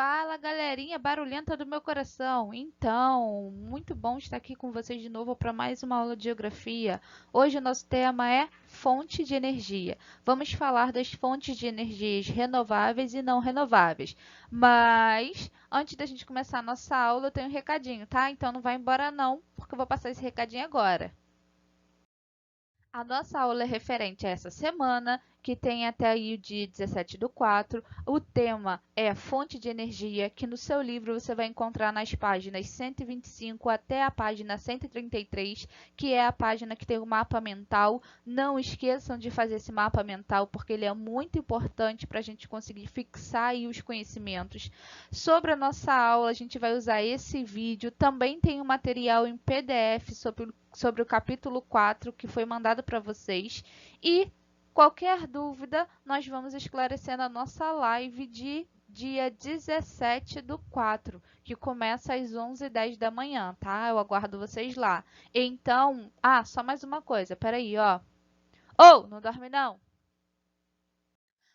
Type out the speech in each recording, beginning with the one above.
Fala, galerinha barulhenta do meu coração. Então, muito bom estar aqui com vocês de novo para mais uma aula de geografia. Hoje o nosso tema é fonte de energia. Vamos falar das fontes de energias renováveis e não renováveis. Mas, antes da gente começar a nossa aula, eu tenho um recadinho, tá? Então não vai embora não, porque eu vou passar esse recadinho agora. A nossa aula é referente a essa semana, que tem até aí o dia 17/4. O tema é fonte de energia, que no seu livro você vai encontrar nas páginas 125 até a página 133, que é a página que tem o mapa mental. Não esqueçam de fazer esse mapa mental, porque ele é muito importante para a gente conseguir fixar aí os conhecimentos. Sobre a nossa aula, a gente vai usar esse vídeo. Também tem um material em PDF sobre o capítulo 4 que foi mandado para vocês. E qualquer dúvida, nós vamos esclarecer na nossa live de dia 17/4, que começa às 11h10 da manhã, tá? Eu aguardo vocês lá. Então, só mais uma coisa, peraí, ó. Não dorme não?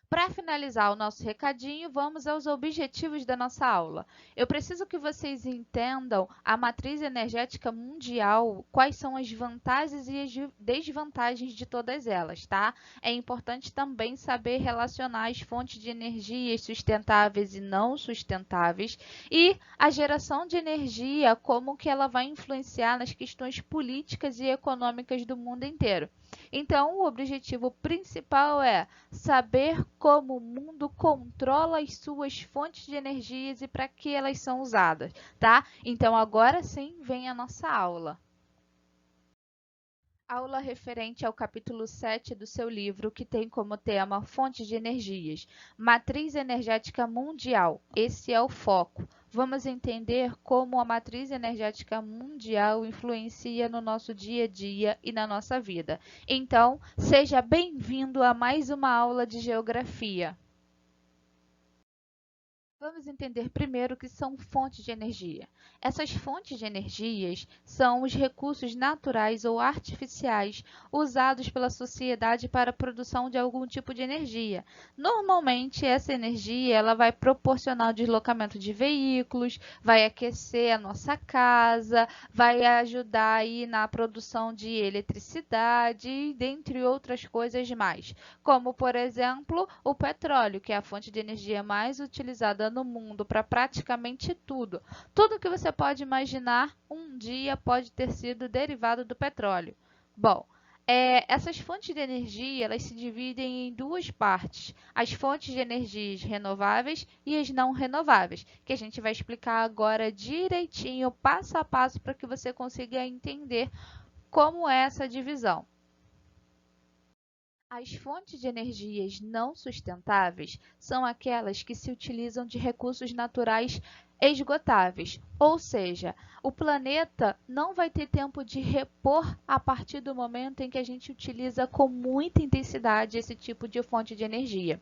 Para finalizar o nosso recadinho, vamos aos objetivos da nossa aula. Eu preciso que vocês entendam a matriz energética mundial, quais são as vantagens e as desvantagens de todas elas, tá? É importante também saber relacionar as fontes de energias sustentáveis e não sustentáveis e a geração de energia, como que ela vai influenciar nas questões políticas e econômicas do mundo inteiro. Então, o objetivo principal é saber como o mundo controla as suas fontes de energias e para que elas são usadas, tá? Então, agora sim, vem a nossa aula. Aula referente ao capítulo 7 do seu livro, que tem como tema Fontes de Energias, Matriz Energética Mundial. Esse é o foco. Vamos entender como a matriz energética mundial influencia no nosso dia a dia e na nossa vida. Então, seja bem-vindo a mais uma aula de geografia. Vamos entender primeiro o que são fontes de energia. Essas fontes de energias são os recursos naturais ou artificiais usados pela sociedade para a produção de algum tipo de energia. Normalmente, essa energia ela vai proporcionar o deslocamento de veículos, vai aquecer a nossa casa, vai ajudar aí na produção de eletricidade, dentre outras coisas mais, como, por exemplo, o petróleo, que é a fonte de energia mais utilizada no mundo para praticamente tudo. Tudo que você pode imaginar, um dia pode ter sido derivado do petróleo. Bom, essas fontes de energia elas se dividem em duas partes, as fontes de energias renováveis e as não renováveis, que a gente vai explicar agora direitinho, passo a passo, para que você consiga entender como é essa divisão. As fontes de energias não sustentáveis são aquelas que se utilizam de recursos naturais esgotáveis, ou seja, o planeta não vai ter tempo de repor a partir do momento em que a gente utiliza com muita intensidade esse tipo de fonte de energia.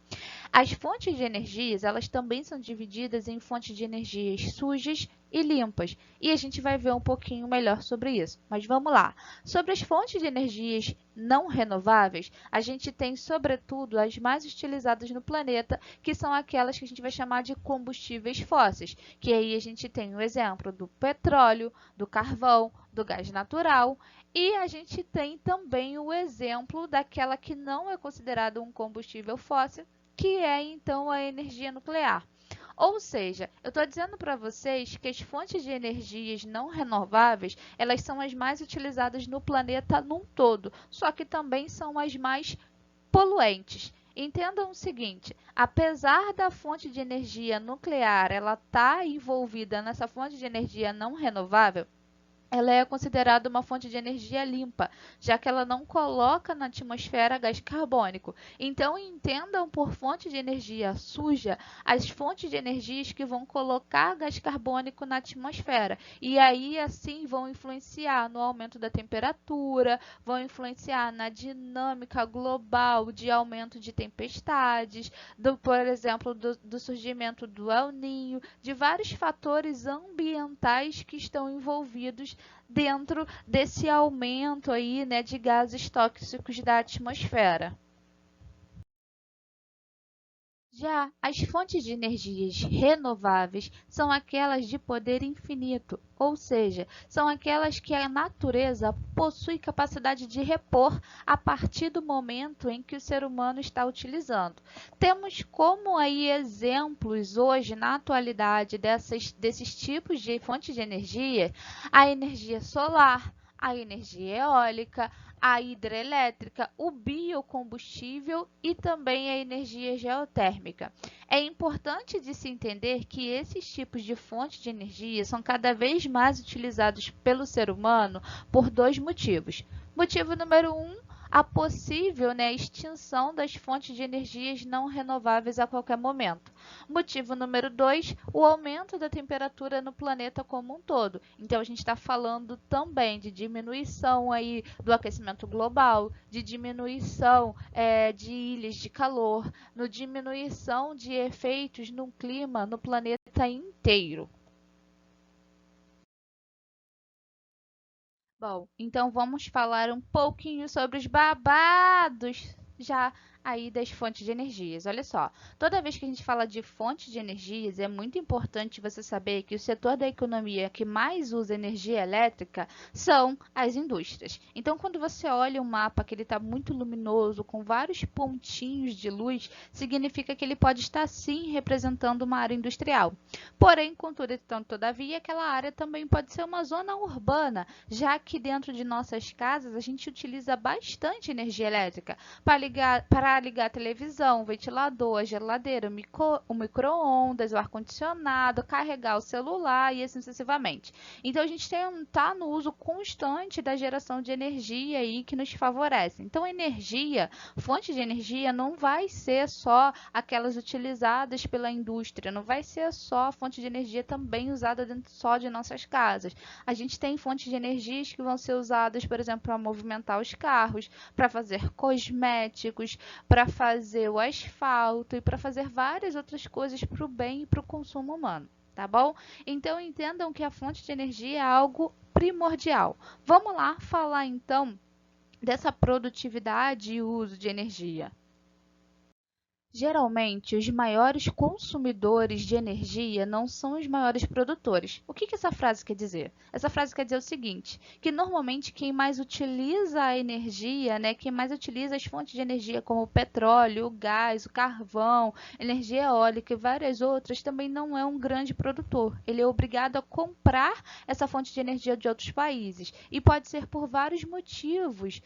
As fontes de energias, elas também são divididas em fontes de energias sujas e limpas, e a gente vai ver um pouquinho melhor sobre isso. Mas vamos lá. Sobre as fontes de energias não renováveis, a gente tem, sobretudo, as mais utilizadas no planeta, que são aquelas que a gente vai chamar de combustíveis fósseis, que aí a gente tem o exemplo do petróleo, do carvão, do gás natural, e a gente tem também o exemplo daquela que não é considerada um combustível fóssil, que é então a energia nuclear. Ou seja, eu estou dizendo para vocês que as fontes de energias não renováveis, elas são as mais utilizadas no planeta num todo, só que também são as mais poluentes. Entendam o seguinte, apesar da fonte de energia nuclear ela estar envolvida nessa fonte de energia não renovável, ela é considerada uma fonte de energia limpa, já que ela não coloca na atmosfera gás carbônico. Então, entendam por fonte de energia suja as fontes de energias que vão colocar gás carbônico na atmosfera. E aí, assim, vão influenciar no aumento da temperatura, vão influenciar na dinâmica global de aumento de tempestades, por exemplo, do surgimento do El Niño, de vários fatores ambientais que estão envolvidos dentro desse aumento aí, né, de gases tóxicos da atmosfera. Já as fontes de energias renováveis são aquelas de poder infinito, ou seja, são aquelas que a natureza possui capacidade de repor a partir do momento em que o ser humano está utilizando. Temos como aí exemplos hoje, na atualidade, desses tipos de fontes de energia, a energia solar, a energia eólica, a hidrelétrica, o biocombustível e também a energia geotérmica. É importante de se entender que esses tipos de fontes de energia são cada vez mais utilizados pelo ser humano por dois motivos. Motivo número um, a possível, extinção das fontes de energias não renováveis a qualquer momento. Motivo número 2, o aumento da temperatura no planeta como um todo. Então, a gente está falando também de diminuição aí do aquecimento global, de diminuição de ilhas de calor, no diminuição de efeitos no clima no planeta inteiro. Bom, então vamos falar um pouquinho sobre os babados já aí das fontes de energias. Olha só, toda vez que a gente fala de fontes de energias, é muito importante você saber que o setor da economia que mais usa energia elétrica são as indústrias. Então, quando você olha um mapa que ele está muito luminoso, com vários pontinhos de luz, significa que ele pode estar sim representando uma área industrial. Porém, contudo, então, todavia, aquela área também pode ser uma zona urbana, já que dentro de nossas casas a gente utiliza bastante energia elétrica para ligar a televisão, o ventilador, a geladeira, o micro-ondas, o ar-condicionado, carregar o celular e assim sucessivamente. Então a gente está no uso constante da geração de energia aí que nos favorece. Então energia, fonte de energia não vai ser só aquelas utilizadas pela indústria, não vai ser só a fonte de energia também usada dentro só de nossas casas. A gente tem fontes de energias que vão ser usadas, por exemplo, para movimentar os carros, para fazer cosméticos, para fazer o asfalto e para fazer várias outras coisas para o bem e para o consumo humano, tá bom? Então entendam que a fonte de energia é algo primordial. Vamos lá falar então dessa produtividade e uso de energia. Geralmente, os maiores consumidores de energia não são os maiores produtores. O que essa frase quer dizer? Essa frase quer dizer o seguinte, que normalmente quem mais utiliza a energia, quem mais utiliza as fontes de energia como o petróleo, o gás, o carvão, energia eólica e várias outras, também não é um grande produtor. Ele é obrigado a comprar essa fonte de energia de outros países. E pode ser por vários motivos,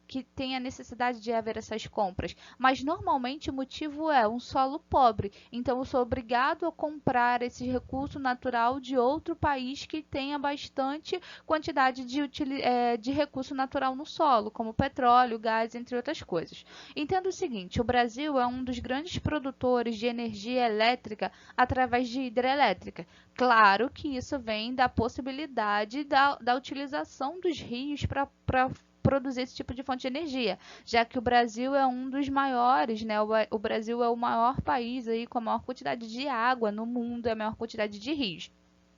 que tenha necessidade de haver essas compras. Mas normalmente o motivo é um solo pobre, então eu sou obrigado a comprar esse recurso natural de outro país que tenha bastante quantidade de recurso natural no solo, como petróleo, gás, entre outras coisas. Entenda o seguinte, o Brasil é um dos grandes produtores de energia elétrica através de hidrelétrica. Claro que isso vem da possibilidade da utilização dos rios para produzir esse tipo de fonte de energia, já que o Brasil é um dos maiores, o Brasil é o maior país aí com a maior quantidade de água no mundo, a maior quantidade de rios.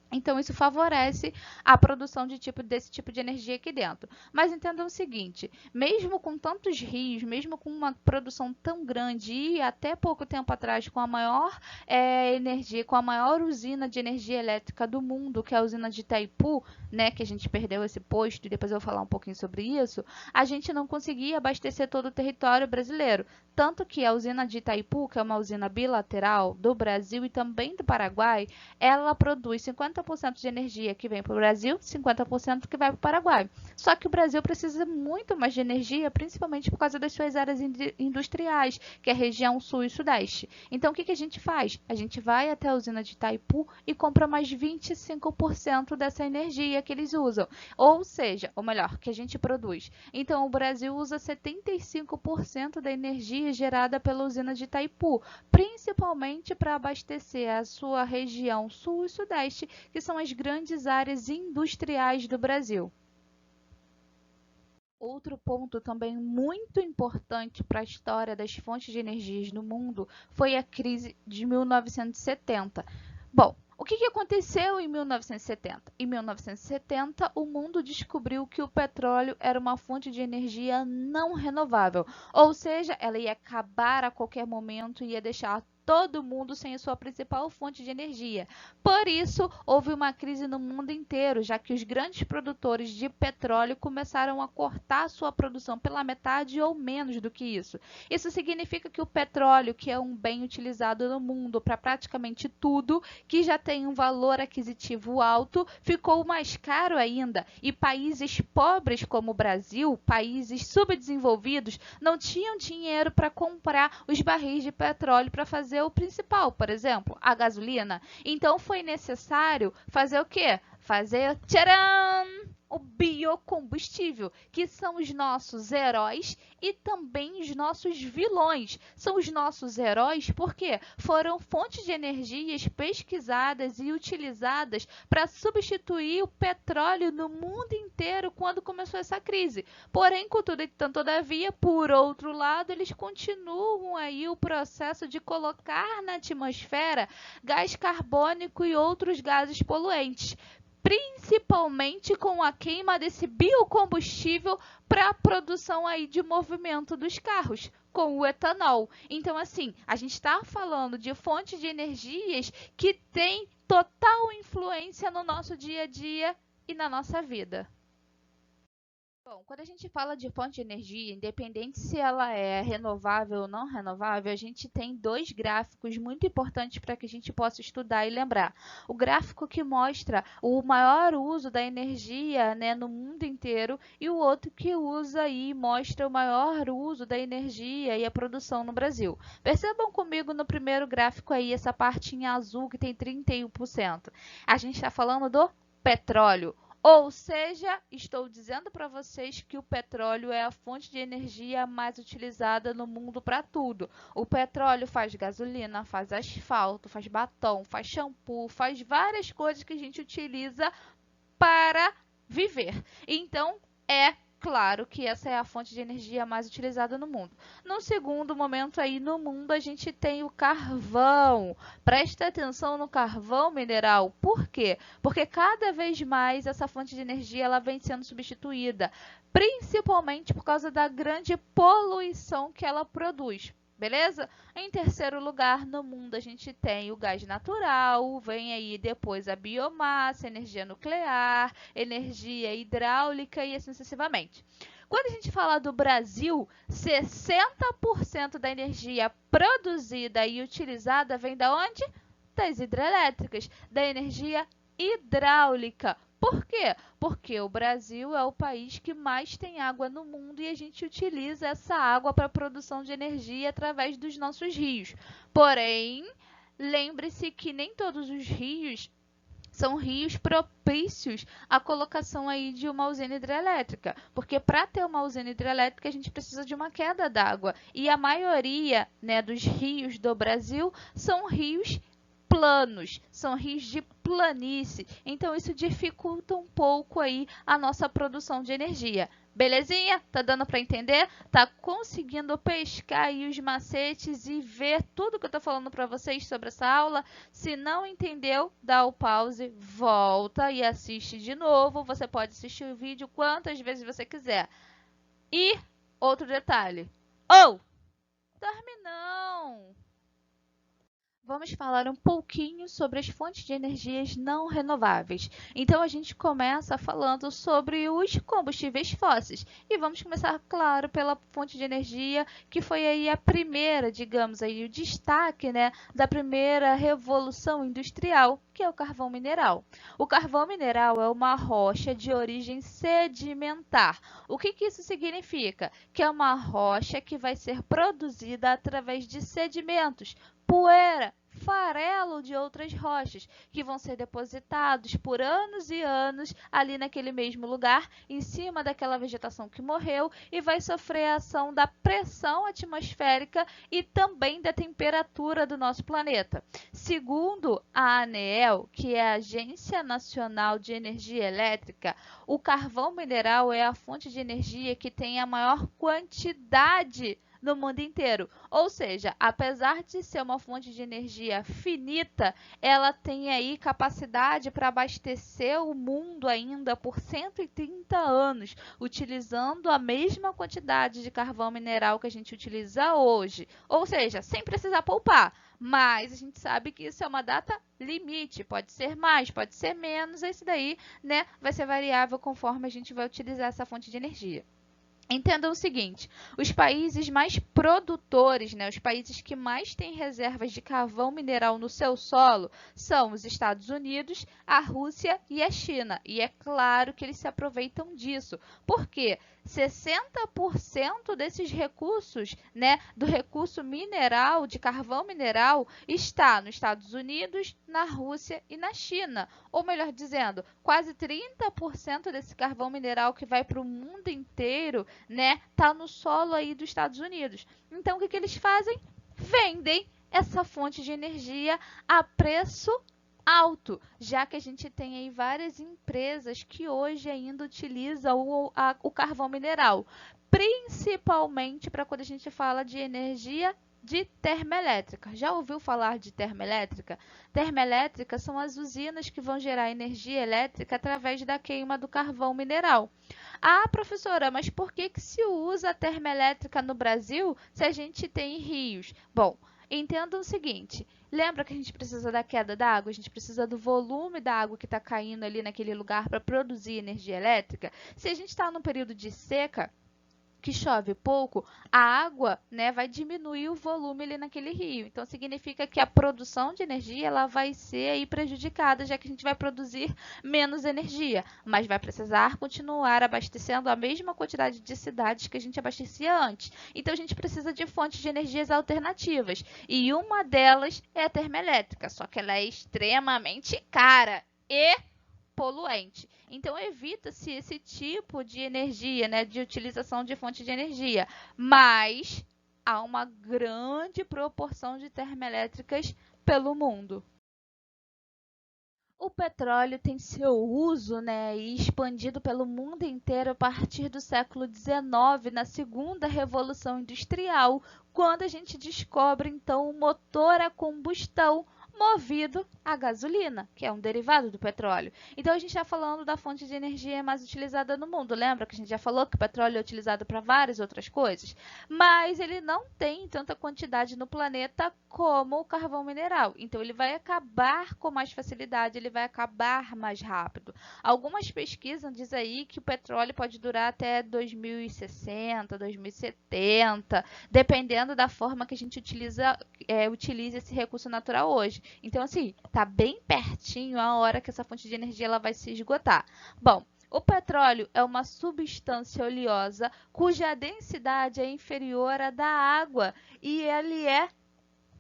Então, isso favorece a produção desse tipo de energia aqui dentro. Mas entendam o seguinte, mesmo com tantos rios, mesmo com uma produção tão grande e até pouco tempo atrás com a maior energia, com a maior usina de energia elétrica do mundo, que é a usina de Itaipu, que a gente perdeu esse posto e depois eu vou falar um pouquinho sobre isso, a gente não conseguia abastecer todo o território brasileiro. Tanto que a usina de Itaipu, que é uma usina bilateral do Brasil e também do Paraguai, ela produz 50% de energia que vem para o Brasil, 50% que vai para o Paraguai. Só que o Brasil precisa muito mais de energia, principalmente por causa das suas áreas industriais, que é a região sul e sudeste. Então, o que a gente faz? A gente vai até a usina de Itaipu e compra mais 25% dessa energia que eles usam. Ou seja, ou melhor, que a gente produz. Então, o Brasil usa 75% da energia gerada pela usina de Itaipu, principalmente para abastecer a sua região sul e sudeste, que são as grandes áreas industriais do Brasil. Outro ponto também muito importante para a história das fontes de energias no mundo foi a crise de 1970. Bom, o que aconteceu em 1970? Em 1970, o mundo descobriu que o petróleo era uma fonte de energia não renovável, ou seja, ela ia acabar a qualquer momento e ia deixar todo mundo sem a sua principal fonte de energia. Por isso, houve uma crise no mundo inteiro, já que os grandes produtores de petróleo começaram a cortar sua produção pela metade ou menos do que isso. Isso significa que o petróleo, que é um bem utilizado no mundo para praticamente tudo, que já tem um valor aquisitivo alto, ficou mais caro ainda. E países pobres como o Brasil, países subdesenvolvidos, não tinham dinheiro para comprar os barris de petróleo para fazer o principal, por exemplo, a gasolina. Então foi necessário fazer o quê? Fazer, tcharam! O biocombustível, que são os nossos heróis e também os nossos vilões. São os nossos heróis porque foram fontes de energias pesquisadas e utilizadas para substituir o petróleo no mundo inteiro quando começou essa crise. Porém, contudo e todavia, por outro lado, eles continuam aí o processo de colocar na atmosfera gás carbônico e outros gases poluentes, principalmente com a queima desse biocombustível para a produção aí de movimento dos carros, com o etanol. Então, assim, a gente está falando de fontes de energias que têm total influência no nosso dia a dia e na nossa vida. Bom, quando a gente fala de fonte de energia, independente se ela é renovável ou não renovável, a gente tem dois gráficos muito importantes para que a gente possa estudar e lembrar. O gráfico que mostra o maior uso da energia, né, no mundo inteiro e o outro que usa e mostra o maior uso da energia e a produção no Brasil. Percebam comigo no primeiro gráfico aí, essa parte em azul que tem 31%. A gente está falando do petróleo. Ou seja, estou dizendo para vocês que o petróleo é a fonte de energia mais utilizada no mundo para tudo. O petróleo faz gasolina, faz asfalto, faz batom, faz shampoo, faz várias coisas que a gente utiliza para viver. Então, é claro que essa é a fonte de energia mais utilizada no mundo. No segundo momento aí no mundo a gente tem o carvão. Presta atenção no carvão mineral. Por quê? Porque cada vez mais essa fonte de energia ela vem sendo substituída, principalmente por causa da grande poluição que ela produz. Beleza? Em terceiro lugar, no mundo a gente tem o gás natural, vem aí depois a biomassa, energia nuclear, energia hidráulica e assim sucessivamente. Quando a gente fala do Brasil, 60% da energia produzida e utilizada vem da onde? Das hidrelétricas, da energia hidráulica. Por quê? Porque o Brasil é o país que mais tem água no mundo e a gente utiliza essa água para a produção de energia através dos nossos rios. Porém, lembre-se que nem todos os rios são rios propícios à colocação aí de uma usina hidrelétrica, porque para ter uma usina hidrelétrica a gente precisa de uma queda d'água e a maioria, né, dos rios do Brasil são rios planos, são rios de planície, então isso dificulta um pouco aí a nossa produção de energia. Belezinha? Tá dando para entender? Tá conseguindo pescar aí os macetes e ver tudo que eu tô falando para vocês sobre essa aula? Se não entendeu, dá o pause, volta e assiste de novo. Você pode assistir o vídeo quantas vezes você quiser. E outro detalhe. Dorme não! Vamos falar um pouquinho sobre as fontes de energias não renováveis. Então, a gente começa falando sobre os combustíveis fósseis. E vamos começar, claro, pela fonte de energia que foi aí a primeira, digamos, aí, o destaque, né, da primeira revolução industrial, que é o carvão mineral. O carvão mineral é uma rocha de origem sedimentar. O que isso significa? Que é uma rocha que vai ser produzida através de sedimentos, poeira, farelo de outras rochas, que vão ser depositados por anos e anos ali naquele mesmo lugar, em cima daquela vegetação que morreu, e vai sofrer a ação da pressão atmosférica e também da temperatura do nosso planeta. Segundo a ANEEL, que é a Agência Nacional de Energia Elétrica, o carvão mineral é a fonte de energia que tem a maior quantidade no mundo inteiro. Ou seja, apesar de ser uma fonte de energia finita, ela tem aí capacidade para abastecer o mundo ainda por 130 anos, utilizando a mesma quantidade de carvão mineral que a gente utiliza hoje. Ou seja, sem precisar poupar. Mas a gente sabe que isso é uma data limite, pode ser mais, pode ser menos, esse daí, né, vai ser variável conforme a gente vai utilizar essa fonte de energia. Entendam o seguinte, os países mais produtores, né, os países que mais têm reservas de carvão mineral no seu solo são os Estados Unidos, a Rússia e a China. E é claro que eles se aproveitam disso. Por quê? 60% desses recursos, né, do recurso mineral, de carvão mineral, está nos Estados Unidos, na Rússia e na China. Ou melhor dizendo, quase 30% desse carvão mineral que vai para o mundo inteiro, né, tá no solo aí dos Estados Unidos. Então, o que eles fazem? Vendem essa fonte de energia a preço alto, já que a gente tem aí várias empresas que hoje ainda utilizam o carvão mineral, principalmente para quando a gente fala de energia de termoelétrica. Já ouviu falar de termoelétrica? Termoelétrica são as usinas que vão gerar energia elétrica através da queima do carvão mineral. Ah, professora, mas por que se usa a termoelétrica no Brasil se a gente tem rios? Bom, entendam o seguinte, lembra que a gente precisa da queda da água? A gente precisa do volume da água que está caindo ali naquele lugar para produzir energia elétrica? Se a gente está num período de seca, que chove pouco, a água, né, vai diminuir o volume ali naquele rio. Então, significa que a produção de energia ela vai ser aí prejudicada, já que a gente vai produzir menos energia, mas vai precisar continuar abastecendo a mesma quantidade de cidades que a gente abastecia antes. Então, a gente precisa de fontes de energias alternativas, e uma delas é a termoelétrica, só que ela é extremamente cara e poluente. Então, evita-se esse tipo de energia, né, de utilização de fonte de energia. Mas há uma grande proporção de termoelétricas pelo mundo. O petróleo tem seu uso, né, expandido pelo mundo inteiro a partir do século XIX, na segunda revolução industrial, quando a gente descobre, então, o motor a combustão movido a gasolina, que é um derivado do petróleo. Então, a gente está falando da fonte de energia mais utilizada no mundo. Lembra que a gente já falou que o petróleo é utilizado para várias outras coisas? Mas ele não tem tanta quantidade no planeta como o carvão mineral. Então, ele vai acabar com mais facilidade, ele vai acabar mais rápido. Algumas pesquisas dizem aí que o petróleo pode durar até 2060, 2070, dependendo da forma que a gente utiliza esse recurso natural hoje. Então, assim, tá bem pertinho a hora que essa fonte de energia ela vai se esgotar. Bom, o petróleo é uma substância oleosa cuja densidade é inferior à da água e ele é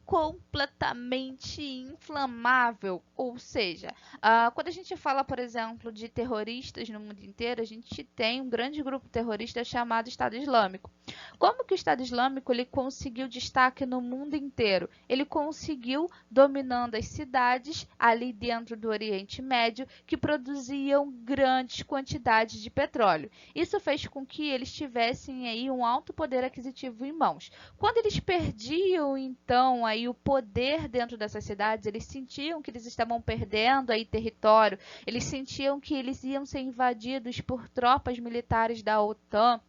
completamente inflamável, ou seja, quando a gente fala, por exemplo, de terroristas no mundo inteiro, a gente tem um grande grupo terrorista chamado Estado Islâmico. Como que o Estado Islâmico ele conseguiu destaque no mundo inteiro? Ele conseguiu dominando as cidades ali dentro do Oriente Médio que produziam grandes quantidades de petróleo. Isso fez com que eles tivessem aí um alto poder aquisitivo em mãos. Quando eles perdiam, então, aí o poder dentro dessas cidades, eles sentiam que eles estavam perdendo aí território, eles sentiam que eles iam ser invadidos por tropas militares da OTAN.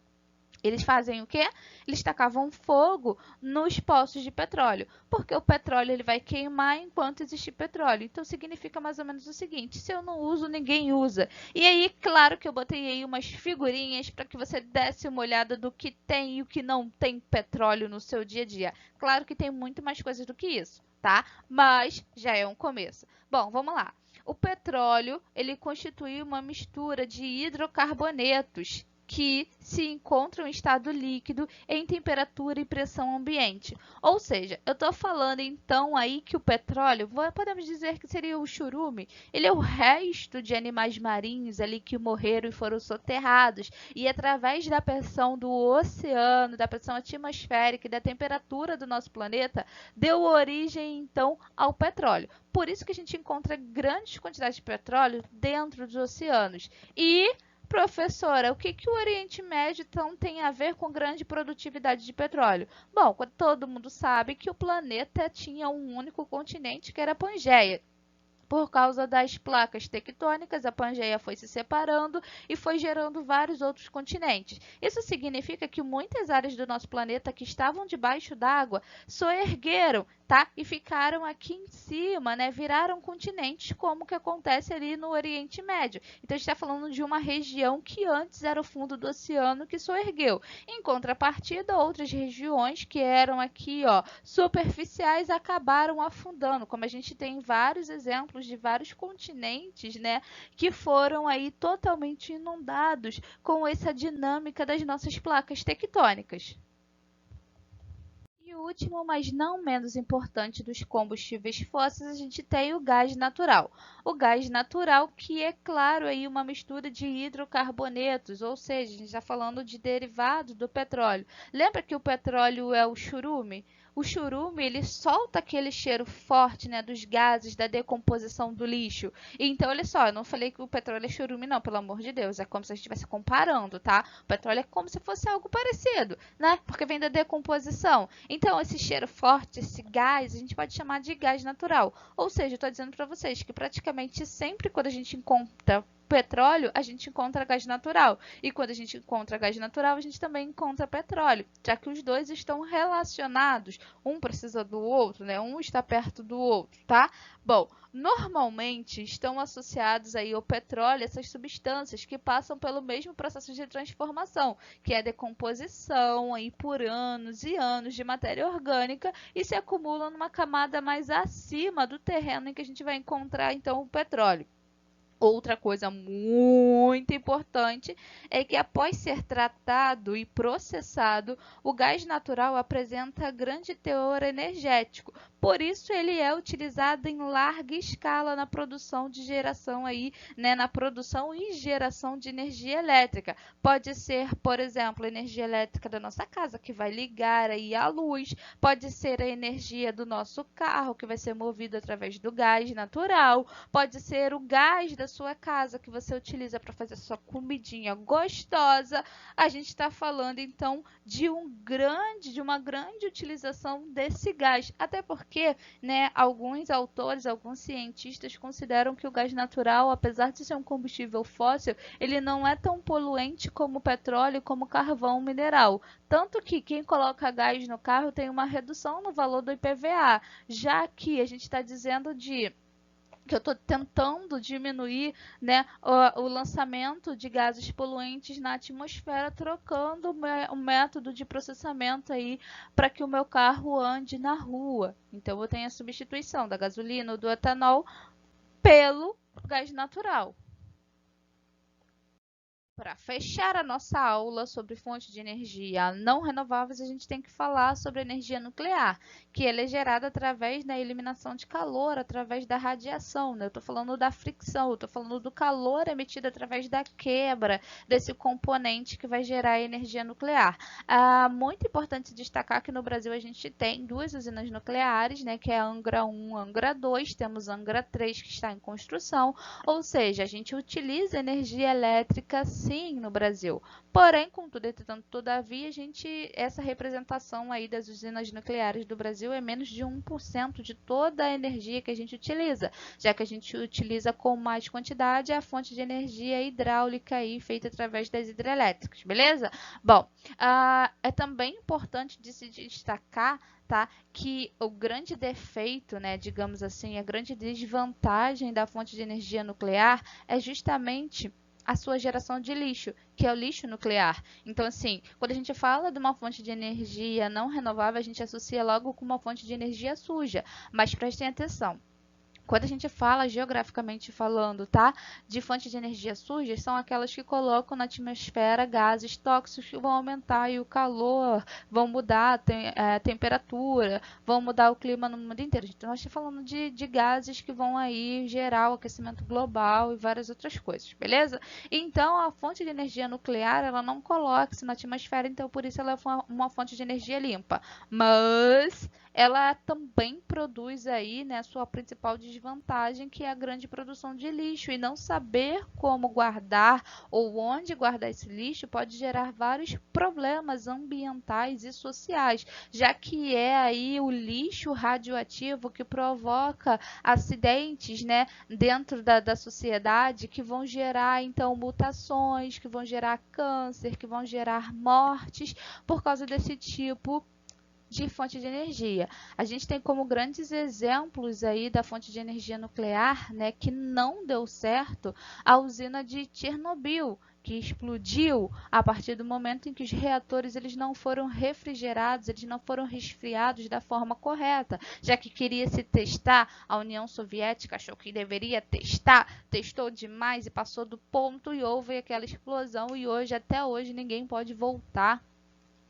Eles fazem o quê? Eles tacavam fogo nos poços de petróleo, porque o petróleo ele vai queimar enquanto existe petróleo. Então, significa mais ou menos o seguinte, se eu não uso, ninguém usa. E aí, claro que eu botei aí umas figurinhas para que você desse uma olhada do que tem e o que não tem petróleo no seu dia a dia. Claro que tem muito mais coisas do que isso, tá? Mas já é um começo. Bom, vamos lá. O petróleo, ele constitui uma mistura de hidrocarbonetos, que se encontram em estado líquido em temperatura e pressão ambiente. Ou seja, eu estou falando então aí que o petróleo, podemos dizer que seria o churume, ele é o resto de animais marinhos ali que morreram e foram soterrados, e através da pressão do oceano, da pressão atmosférica e da temperatura do nosso planeta, deu origem então ao petróleo. Por isso que a gente encontra grandes quantidades de petróleo dentro dos oceanos. E Professora, o que que o Oriente Médio então tem a ver com grande produtividade de petróleo? Bom, todo mundo sabe que o planeta tinha um único continente, que era a Pangeia. Por causa das placas tectônicas, a Pangeia foi se separando e foi gerando vários outros continentes. Isso significa que muitas áreas do nosso planeta que estavam debaixo d'água soergueram, tá? E ficaram aqui em cima, né? Viraram continentes, como que acontece ali no Oriente Médio. Então, a gente está falando de uma região que antes era o fundo do oceano que soergueu. Em contrapartida, outras regiões que eram aqui, ó, superficiais acabaram afundando, como a gente tem vários exemplos de vários continentes, né, que foram aí totalmente inundados com essa dinâmica das nossas placas tectônicas. E o último, mas não menos importante dos combustíveis fósseis, a gente tem o gás natural. O gás natural, que é claro aí uma mistura de hidrocarbonetos, ou seja, a gente está falando de derivado do petróleo. Lembra que o petróleo é o churume? O churume, ele solta aquele cheiro forte, né, dos gases, da decomposição do lixo. Então, olha só, eu não falei que o petróleo é churume, não, pelo amor de Deus. É como se a gente estivesse comparando, tá? O petróleo é como se fosse algo parecido, né? Porque vem da decomposição. Então, esse cheiro forte, esse gás, a gente pode chamar de gás natural. Ou seja, eu estou dizendo para vocês que praticamente sempre quando a gente encontra petróleo, a gente encontra gás natural. E quando a gente encontra gás natural, a gente também encontra petróleo, já que os dois estão relacionados. Um precisa do outro, né? Um está perto do outro, tá? Bom, normalmente estão associados aí ao petróleo essas substâncias que passam pelo mesmo processo de transformação, que é a decomposição aí por anos e anos de matéria orgânica e se acumulam numa camada mais acima do terreno em que a gente vai encontrar então o petróleo. Outra coisa muito importante é que após ser tratado e processado, o gás natural apresenta grande teor energético. Por isso ele é utilizado em larga escala na produção de geração aí, né, na produção e geração de energia elétrica. Pode ser, por exemplo, a energia elétrica da nossa casa que vai ligar aí a luz, pode ser a energia do nosso carro que vai ser movido através do gás natural, pode ser o gás da sua casa que você utiliza para fazer sua comidinha gostosa. A gente está falando então de uma grande utilização desse gás, até porque, né, alguns autores, alguns cientistas consideram que o gás natural, apesar de ser um combustível fóssil, ele não é tão poluente como o petróleo, como o carvão mineral. Tanto que quem coloca gás no carro tem uma redução no valor do IPVA, já que a gente está dizendo que eu estou tentando diminuir, né, o lançamento de gases poluentes na atmosfera, trocando o método de processamento aí para que o meu carro ande na rua. Então, eu tenho a substituição da gasolina ou do etanol pelo gás natural. Para fechar a nossa aula sobre fontes de energia não renováveis, a gente tem que falar sobre a energia nuclear, que ela é gerada através da eliminação de calor, através da radiação, né? Eu estou falando da fricção, eu estou falando do calor emitido através da quebra desse componente que vai gerar a energia nuclear. Muito importante destacar que no Brasil a gente tem duas usinas nucleares, né? Que é a Angra 1 e Angra 2, temos a Angra 3 que está em construção, ou seja, a gente utiliza energia elétrica sim no Brasil. Porém, contudo, entretanto, todavia, essa representação aí das usinas nucleares do Brasil é menos de 1% de toda a energia que a gente utiliza, já que a gente utiliza com mais quantidade a fonte de energia hidráulica aí, feita através das hidrelétricas, beleza? Bom, é também importante de se destacar, tá, que o grande defeito, né, digamos assim, a grande desvantagem da fonte de energia nuclear é justamente a sua geração de lixo, que é o lixo nuclear. Então, assim, quando a gente fala de uma fonte de energia não renovável, a gente associa logo com uma fonte de energia suja. Mas prestem atenção. Quando a gente fala, geograficamente falando, tá? De fontes de energia sujas, são aquelas que colocam na atmosfera gases tóxicos que vão aumentar aí o calor, vão mudar a temperatura, vão mudar o clima no mundo inteiro. Então, nós estamos falando de gases que vão aí gerar o aquecimento global e várias outras coisas, beleza? Então, a fonte de energia nuclear, ela não coloca isso na atmosfera, então por isso ela é uma fonte de energia limpa. Mas ela também produz aí, né, sua principal desvantagem, que é a grande produção de lixo. E não saber como guardar ou onde guardar esse lixo pode gerar vários problemas ambientais e sociais, já que é aí o lixo radioativo que provoca acidentes, né, dentro da sociedade, que vão gerar então mutações, que vão gerar câncer, que vão gerar mortes por causa desse tipo de fonte de energia. A gente tem como grandes exemplos aí da fonte de energia nuclear, né, que não deu certo, a usina de Chernobyl, que explodiu a partir do momento em que os reatores eles não foram refrigerados, eles não foram resfriados da forma correta, já que queria se testar, a União Soviética achou que deveria testar, testou demais e passou do ponto e houve aquela explosão e hoje, até hoje, ninguém pode voltar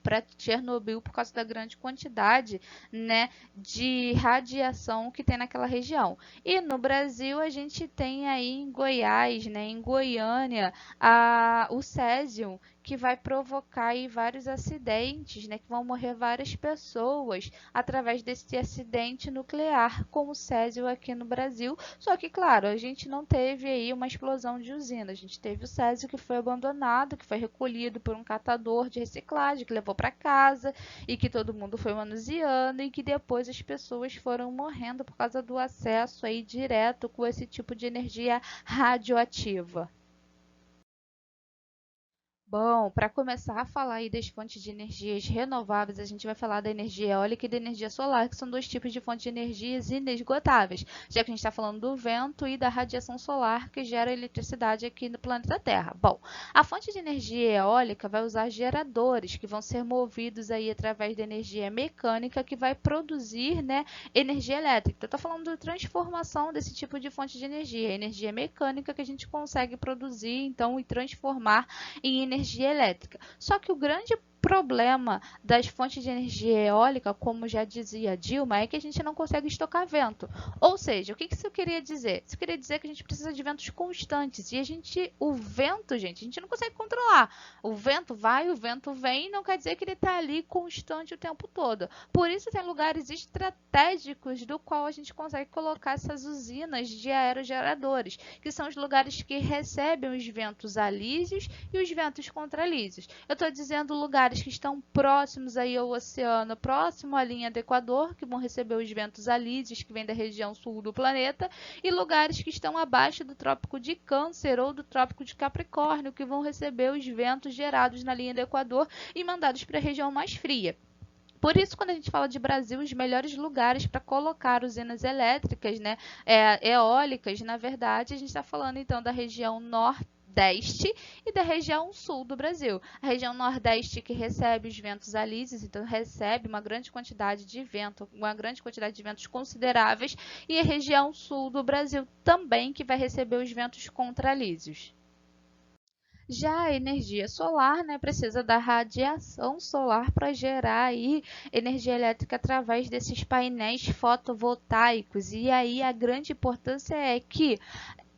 para Chernobyl por causa da grande quantidade, né, de radiação que tem naquela região. E no Brasil a gente tem aí em Goiás, né, em Goiânia, o césio, que vai provocar aí vários acidentes, né, que vão morrer várias pessoas através desse acidente nuclear com o césio aqui no Brasil. Só que, claro, a gente não teve aí uma explosão de usina, a gente teve o césio que foi abandonado, que foi recolhido por um catador de reciclagem, que levou para casa e que todo mundo foi manuseando e que depois as pessoas foram morrendo por causa do acesso aí direto com esse tipo de energia radioativa. Bom, para começar a falar aí das fontes de energias renováveis, a gente vai falar da energia eólica e da energia solar, que são dois tipos de fontes de energias inesgotáveis, já que a gente está falando do vento e da radiação solar que gera eletricidade aqui no planeta Terra. Bom, a fonte de energia eólica vai usar geradores que vão ser movidos aí através da energia mecânica que vai produzir, né, energia elétrica. Então, eu estou falando da transformação desse tipo de fonte de energia mecânica que a gente consegue produzir, então, e transformar em energia elétrica. Só que o grande problema das fontes de energia eólica, como já dizia Dilma, é que a gente não consegue estocar vento. Ou seja, o que isso queria dizer? Isso queria dizer que a gente precisa de ventos constantes. E o vento, gente, a gente não consegue controlar. O vento vai, o vento vem, não quer dizer que ele está ali constante o tempo todo. Por isso tem lugares estratégicos do qual a gente consegue colocar essas usinas de aerogeradores, que são os lugares que recebem os ventos alísios e os ventos contralísios. Eu estou dizendo lugares que estão próximos aí ao oceano, próximo à linha do Equador, que vão receber os ventos alísios que vêm da região sul do planeta, e lugares que estão abaixo do Trópico de Câncer ou do Trópico de Capricórnio, que vão receber os ventos gerados na linha do Equador e mandados para a região mais fria. Por isso, quando a gente fala de Brasil, os melhores lugares para colocar usinas elétricas, né, eólicas, na verdade, a gente está falando então da região Nordeste e da região sul do Brasil. A região Nordeste que recebe os ventos alísios, então recebe uma grande quantidade de vento, uma grande quantidade de ventos consideráveis, e a região sul do Brasil também que vai receber os ventos contralísios. Já a energia solar, né, precisa da radiação solar para gerar aí energia elétrica através desses painéis fotovoltaicos. E aí a grande importância é que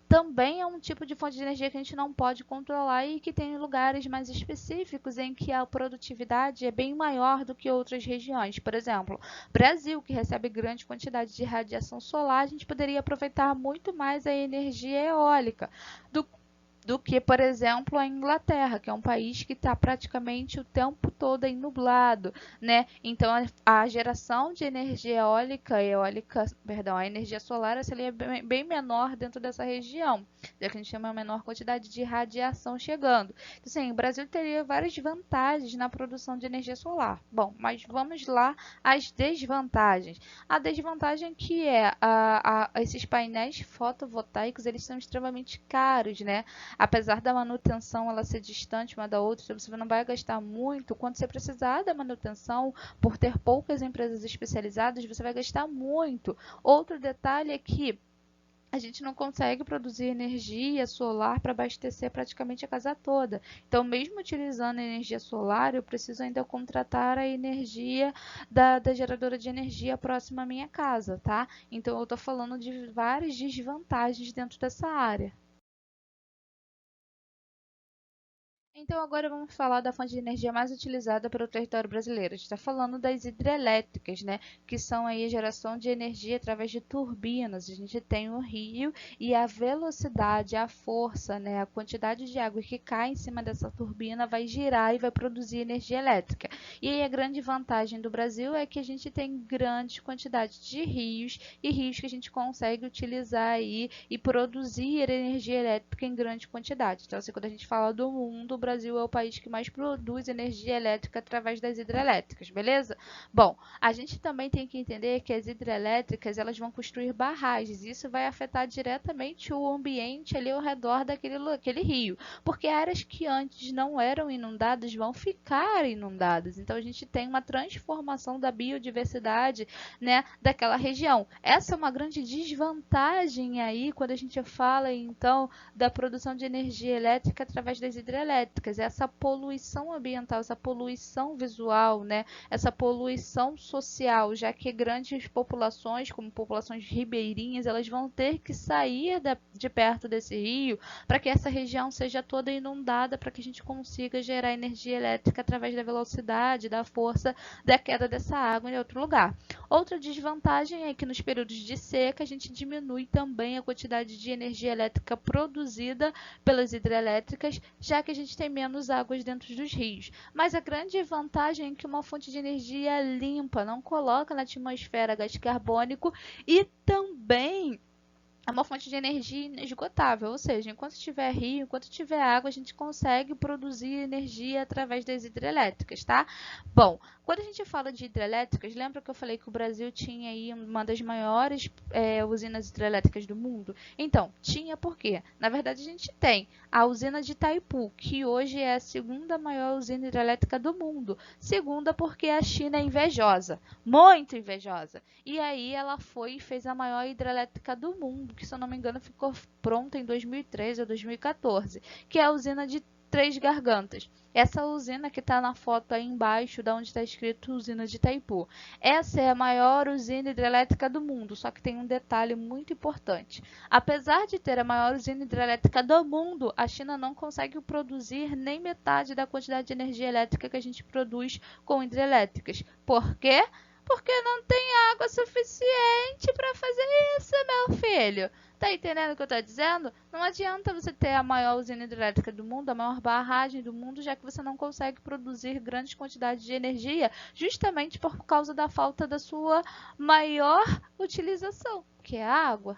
também é um tipo de fonte de energia que a gente não pode controlar e que tem lugares mais específicos em que a produtividade é bem maior do que outras regiões. Por exemplo, Brasil, que recebe grande quantidade de radiação solar, a gente poderia aproveitar muito mais a energia eólica do que, por exemplo, a Inglaterra, que é um país que está praticamente o tempo todo aí nublado, né? Então, a geração de energia perdão, a energia solar seria bem menor dentro dessa região, já que a gente tem uma menor quantidade de radiação chegando. Então, assim, o Brasil teria várias vantagens na produção de energia solar. Bom, mas vamos lá às desvantagens. A desvantagem que é esses painéis fotovoltaicos, eles são extremamente caros, né? Apesar da manutenção ela ser distante uma da outra, você não vai gastar muito. Quando você precisar da manutenção, por ter poucas empresas especializadas, você vai gastar muito. Outro detalhe é que a gente não consegue produzir energia solar para abastecer praticamente a casa toda. Então, mesmo utilizando a energia solar, eu preciso ainda contratar a energia da geradora de energia próxima à minha casa, tá? Então, eu estou falando de várias desvantagens dentro dessa área. Então, agora vamos falar da fonte de energia mais utilizada pelo território brasileiro. A gente está falando das hidrelétricas, né? Que são aí a geração de energia através de turbinas. A gente tem o rio e a velocidade, a força, né? A quantidade de água que cai em cima dessa turbina vai girar e vai produzir energia elétrica. E aí a grande vantagem do Brasil é que a gente tem grande quantidade de rios e rios que a gente consegue utilizar aí e produzir energia elétrica em grande quantidade. Então, assim, quando a gente fala do mundo, o Brasil é o país que mais produz energia elétrica através das hidrelétricas, beleza? Bom, a gente também tem que entender que as hidrelétricas elas vão construir barragens. Isso vai afetar diretamente o ambiente ali ao redor daquele rio, porque áreas que antes não eram inundadas vão ficar inundadas. Então a gente tem uma transformação da biodiversidade, né, daquela região. Essa é uma grande desvantagem aí quando a gente fala então da produção de energia elétrica através das hidrelétricas, essa poluição ambiental, essa poluição visual, né? Essa poluição social, já que grandes populações, como populações ribeirinhas, elas vão ter que sair de perto desse rio para que essa região seja toda inundada, para que a gente consiga gerar energia elétrica através da velocidade, da força da queda dessa água em outro lugar. Outra desvantagem é que nos períodos de seca a gente diminui também a quantidade de energia elétrica produzida pelas hidrelétricas, já que a gente tem menos águas dentro dos rios. Mas a grande vantagem é que uma fonte de energia limpa, não coloca na atmosfera gás carbônico e também é uma fonte de energia inesgotável, ou seja, enquanto tiver rio, enquanto tiver água, a gente consegue produzir energia através das hidrelétricas, tá? Bom, quando a gente fala de hidrelétricas, lembra que eu falei que o Brasil tinha aí uma das maiores usinas hidrelétricas do mundo? Então, tinha por quê? Na verdade, a gente tem a usina de Itaipu, que hoje é a segunda maior usina hidrelétrica do mundo. Segunda porque a China é invejosa, muito invejosa. E aí ela foi e fez a maior hidrelétrica do mundo, que se eu não me engano ficou pronta em 2013 ou 2014, que é a usina de Três Gargantas. Essa usina que está na foto aí embaixo, da onde está escrito usina de Itaipu. Essa é a maior usina hidrelétrica do mundo, só que tem um detalhe muito importante. Apesar de ter a maior usina hidrelétrica do mundo, a China não consegue produzir nem metade da quantidade de energia elétrica que a gente produz com hidrelétricas. Por quê? Porque não tem água suficiente para fazer isso, meu filho. Tá entendendo o que eu estou dizendo? Não adianta você ter a maior usina hidrelétrica do mundo, a maior barragem do mundo, já que você não consegue produzir grandes quantidades de energia, justamente por causa da falta da sua maior utilização, que é a água.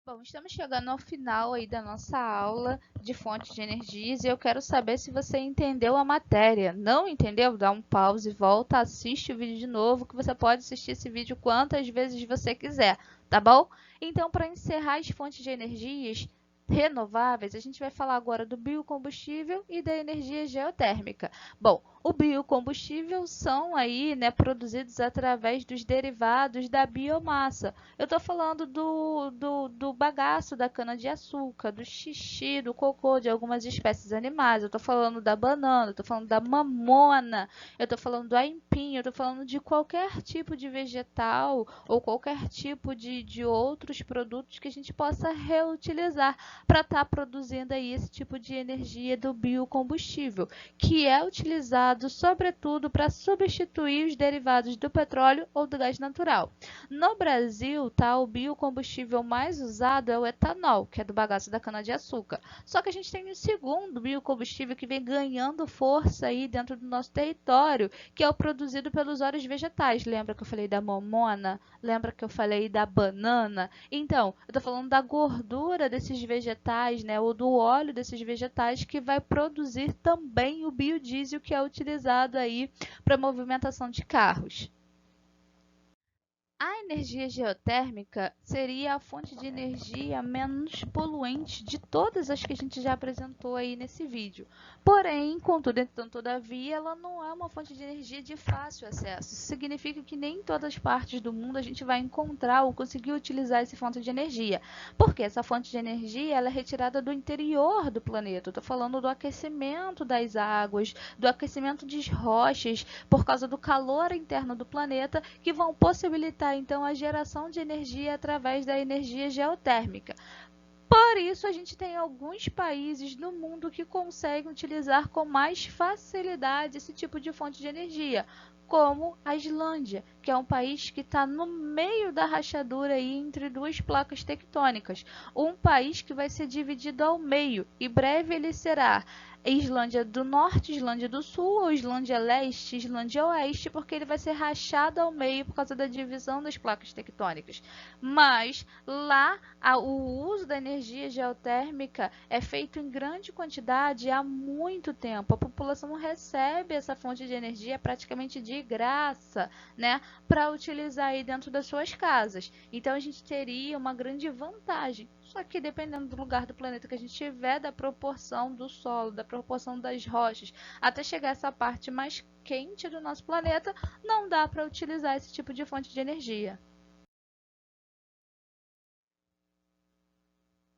Bom, estamos chegando ao final aí da nossa aula de fontes de energias e eu quero saber se você entendeu a matéria. Não entendeu? Dá um pause, volta, assiste o vídeo de novo, que você pode assistir esse vídeo quantas vezes você quiser, tá bom? Então, para encerrar as fontes de energias renováveis, a gente vai falar agora do biocombustível e da energia geotérmica. Bom, o biocombustível são aí, né, produzidos através dos derivados da biomassa. Eu estou falando do bagaço da cana-de-açúcar, do xixi, do cocô de algumas espécies animais. Eu estou falando da banana, eu estou falando da mamona, eu estou falando do aipim, eu estou falando de qualquer tipo de vegetal ou qualquer tipo de outros produtos que a gente possa reutilizar para estar produzindo aí esse tipo de energia do biocombustível, que é utilizado sobretudo para substituir os derivados do petróleo ou do gás natural. No Brasil, tá, o biocombustível mais usado é o etanol, que é do bagaço da cana-de-açúcar. Só que a gente tem um segundo biocombustível que vem ganhando força aí dentro do nosso território, que é o produzido pelos óleos vegetais. Lembra que eu falei da mamona? Lembra que eu falei da banana? Então, eu estou falando da gordura desses vegetais, né, ou do óleo desses vegetais que vai produzir também o biodiesel que é utilizado aí para movimentação de carros. A energia geotérmica seria a fonte de energia menos poluente de todas as que a gente já apresentou aí nesse vídeo. Porém, contudo, entretanto, todavia, ela não é uma fonte de energia de fácil acesso. Isso significa que nem em todas as partes do mundo a gente vai encontrar ou conseguir utilizar essa fonte de energia. Porque essa fonte de energia ela é retirada do interior do planeta. Estou falando do aquecimento das águas, do aquecimento de rochas, por causa do calor interno do planeta, que vão possibilitar então a geração de energia através da energia geotérmica. Por isso, a gente tem alguns países no mundo que conseguem utilizar com mais facilidade esse tipo de fonte de energia, como a Islândia, que é um país que está no meio da rachadura aí entre duas placas tectônicas. Um país que vai ser dividido ao meio, e breve ele será Islândia do Norte, Islândia do Sul, ou Islândia Leste, Islândia Oeste, porque ele vai ser rachado ao meio por causa da divisão das placas tectônicas. Mas lá o uso da energia geotérmica é feito em grande quantidade há muito tempo. A população recebe essa fonte de energia praticamente de graça, né, para utilizar aí dentro das suas casas. Então a gente teria uma grande vantagem. Só que dependendo do lugar do planeta que a gente tiver, da proporção do solo, da proporção das rochas, até chegar essa parte mais quente do nosso planeta, não dá para utilizar esse tipo de fonte de energia.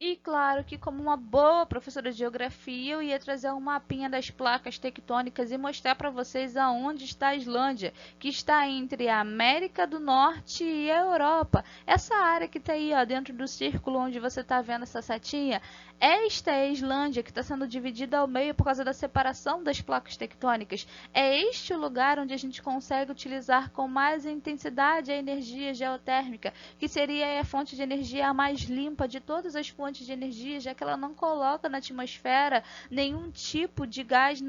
E claro que, como uma boa professora de geografia, eu ia trazer um mapinha das placas tectônicas e mostrar para vocês aonde está a Islândia, que está entre a América do Norte e a Europa. Essa área que está aí, ó, dentro do círculo onde você está vendo essa setinha, esta é a Islândia, que está sendo dividida ao meio por causa da separação das placas tectônicas. É este o lugar onde a gente consegue utilizar com mais intensidade a energia geotérmica, que seria a fonte de energia mais limpa de todas as fontes de energia, já que ela não coloca na atmosfera nenhum tipo de gás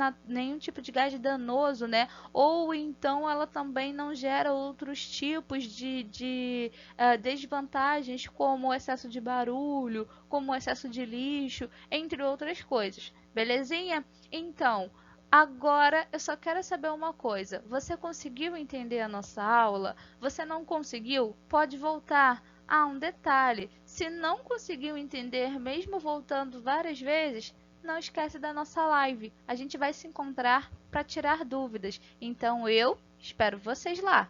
danoso, né? Ou então ela também não gera outros tipos de desvantagens, como o excesso de barulho, como o excesso de lixo, entre outras coisas. Belezinha? Então, agora eu só quero saber uma coisa. Você conseguiu entender a nossa aula? Você não conseguiu? Pode voltar. Ah, um detalhe: se não conseguiu entender, mesmo voltando várias vezes, não esquece da nossa live. A gente vai se encontrar para tirar dúvidas. Então eu espero vocês lá.